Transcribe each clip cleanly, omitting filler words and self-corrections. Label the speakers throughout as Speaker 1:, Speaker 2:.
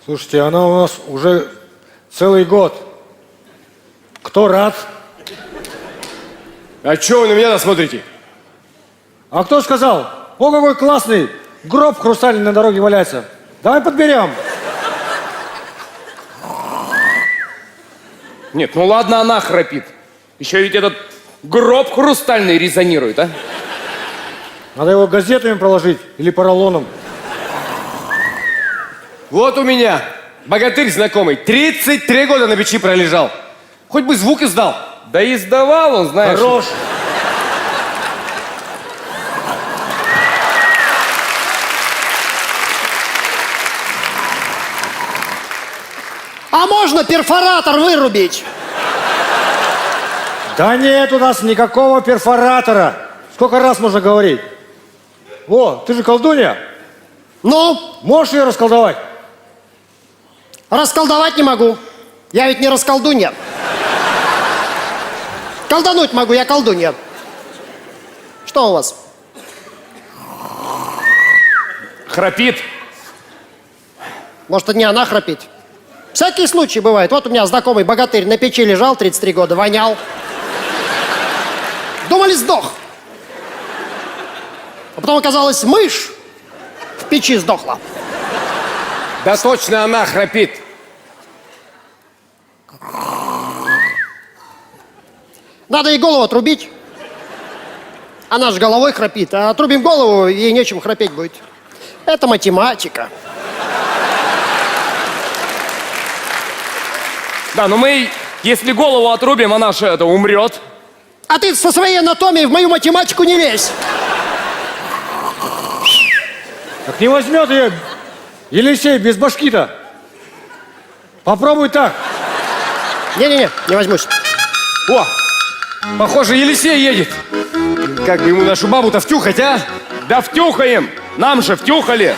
Speaker 1: Слушайте, она у нас уже целый год. Кто рад?
Speaker 2: А чё вы на меня смотрите?
Speaker 1: А кто сказал? О, какой классный гроб хрустальный на дороге валяется. Давай подберем.
Speaker 2: Нет, ну ладно, она храпит. Еще ведь этот гроб хрустальный резонирует, а?
Speaker 1: Надо его газетами проложить или поролоном.
Speaker 2: Вот у меня богатырь знакомый, 33 года на печи пролежал. Хоть бы звук издал. Да издавал он, знаешь.
Speaker 1: Хорош.
Speaker 3: А можно перфоратор вырубить?
Speaker 1: Да нет у нас никакого перфоратора. Сколько раз можно говорить? О, ты же колдунья.
Speaker 3: Ну,
Speaker 1: Можешь ее расколдовать?
Speaker 3: расколдовать не могу. Я ведь не расколдунья. Колдануть могу, я колдунья. Что у вас?
Speaker 2: Храпит.
Speaker 3: Может, это не она храпит? Всякие случаи бывают. Вот у меня знакомый богатырь на печи лежал 33 года, вонял. Думали, сдох. А потом оказалось, мышь в печи сдохла.
Speaker 2: Да точно она храпит.
Speaker 3: Надо ей голову отрубить. Она же головой храпит, а отрубим голову, ей нечем храпеть будет. Это математика.
Speaker 2: Да, но мы, если голову отрубим, она же это умрет.
Speaker 3: А ты со своей анатомией в мою математику не лезь.
Speaker 1: Так не возьмет ее Елисей без башки-то. Попробуй так.
Speaker 3: Не-не-не, не возьмусь.
Speaker 2: О, похоже, Елисей едет. Как бы ему нашу бабу-то втюхать, а? Да втюхаем! Нам же втюхали!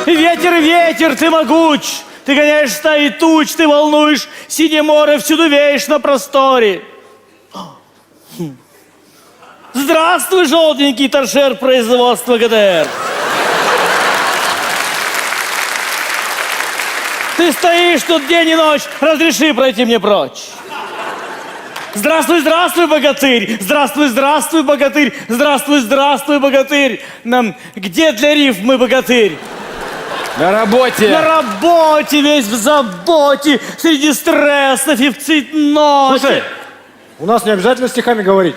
Speaker 4: Ветер, ветер, ты могуч, ты гоняешь стаи туч, ты волнуешь синее море, всюду веешь на просторе. Здравствуй, желтенький торшер производства ГДР. Ты стоишь тут день и ночь, разреши пройти мне прочь. Здравствуй, здравствуй, богатырь! Здравствуй, здравствуй, богатырь! Здравствуй, здравствуй, богатырь! Где для рифм мы богатырь?
Speaker 2: На работе!
Speaker 4: На работе, весь в заботе, среди стрессов и в цветноте.
Speaker 1: Слушай, у нас не обязательно стихами говорить.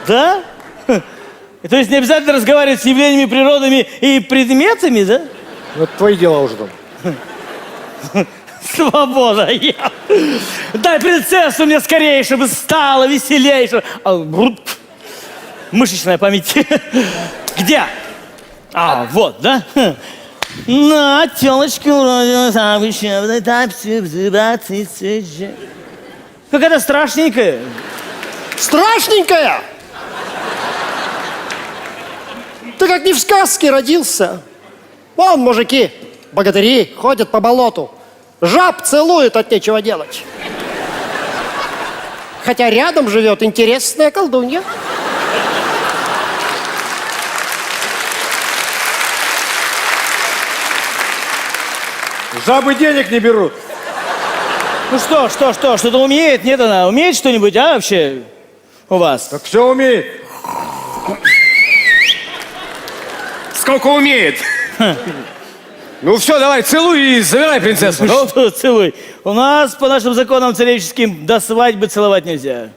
Speaker 4: Да? То есть не обязательно разговаривать с явлениями, природами и предметами, да?
Speaker 1: Ну, это твои дела уже там.
Speaker 4: Свобода! Дай принцессу мне скорее, чтобы стало веселее. Мышечная память. Где? А, вот, да? На телочку какая-то страшненькая.
Speaker 3: Страшненькая? Ты как не в сказке родился. Вон мужики, богатыри, ходят по болоту. Жаб целуют, от нечего делать. Хотя рядом живет интересная колдунья.
Speaker 1: Жабы денег не берут.
Speaker 4: Ну что-то умеет? Нет, она умеет что-нибудь, а, вообще, у вас?
Speaker 1: Так все умеет.
Speaker 2: Сколько умеет? Ну все, давай, целуй и забирай принцессу.
Speaker 4: Ну что, целуй. У нас, по нашим законам целевическим, до свадьбы целовать нельзя.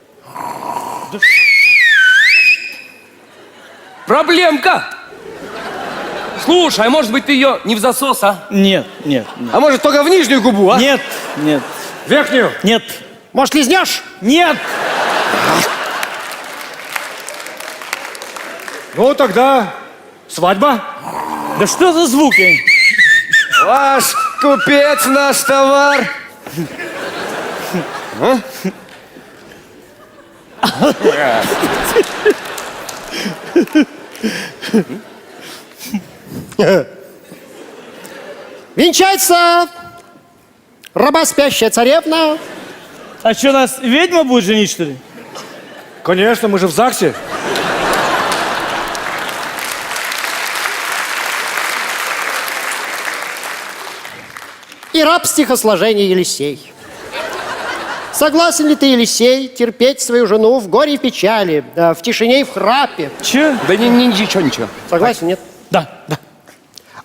Speaker 2: Проблемка! Слушай, а может быть ты ее не в засос, а?
Speaker 4: Нет.
Speaker 2: А может только в нижнюю губу, а?
Speaker 4: Нет.
Speaker 1: Верхнюю.
Speaker 4: Нет.
Speaker 3: Может, лизнешь?
Speaker 4: Нет.
Speaker 1: Ну, тогда свадьба.
Speaker 4: Да что за звуки?
Speaker 2: Ваш купец, наш товар.
Speaker 3: Венчается раба спящая царевна.
Speaker 4: А что, нас ведьма будет женить, что ли?
Speaker 1: Конечно, мы же в ЗАГСе.
Speaker 3: и раб стихосложения Елисей. Согласен ли ты, Елисей, терпеть свою жену в горе и печали, в тишине и в храпе?
Speaker 4: Че?
Speaker 2: Да ничего.
Speaker 3: Согласен, нет?
Speaker 4: Да.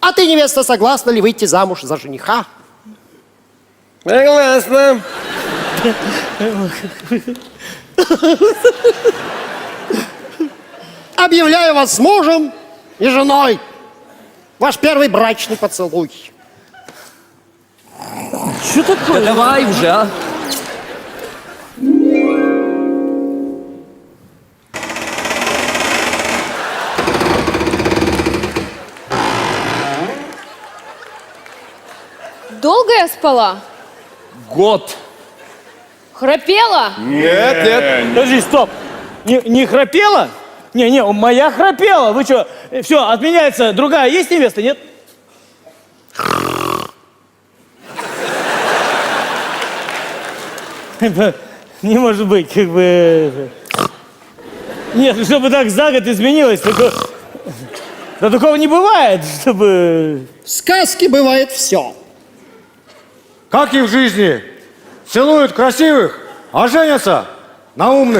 Speaker 3: А ты, невеста, согласна ли выйти замуж за жениха?
Speaker 2: Согласна.
Speaker 3: Объявляю вас мужем и женой. Ваш первый брачный поцелуй.
Speaker 4: Что такое?
Speaker 2: Давай уже, а.
Speaker 5: Долго я спала?
Speaker 2: Год.
Speaker 5: Храпела?
Speaker 2: Нет.
Speaker 4: Подожди, стоп. Не храпела? Не, моя храпела. Вы что? Все, отменяется. Другая есть невеста, нет? Не может быть, как бы... Нет, чтобы так за год изменилось, да такого не бывает, чтобы...
Speaker 3: В сказке бывает все.
Speaker 1: Как и в жизни. Целуют красивых, а женятся на умных.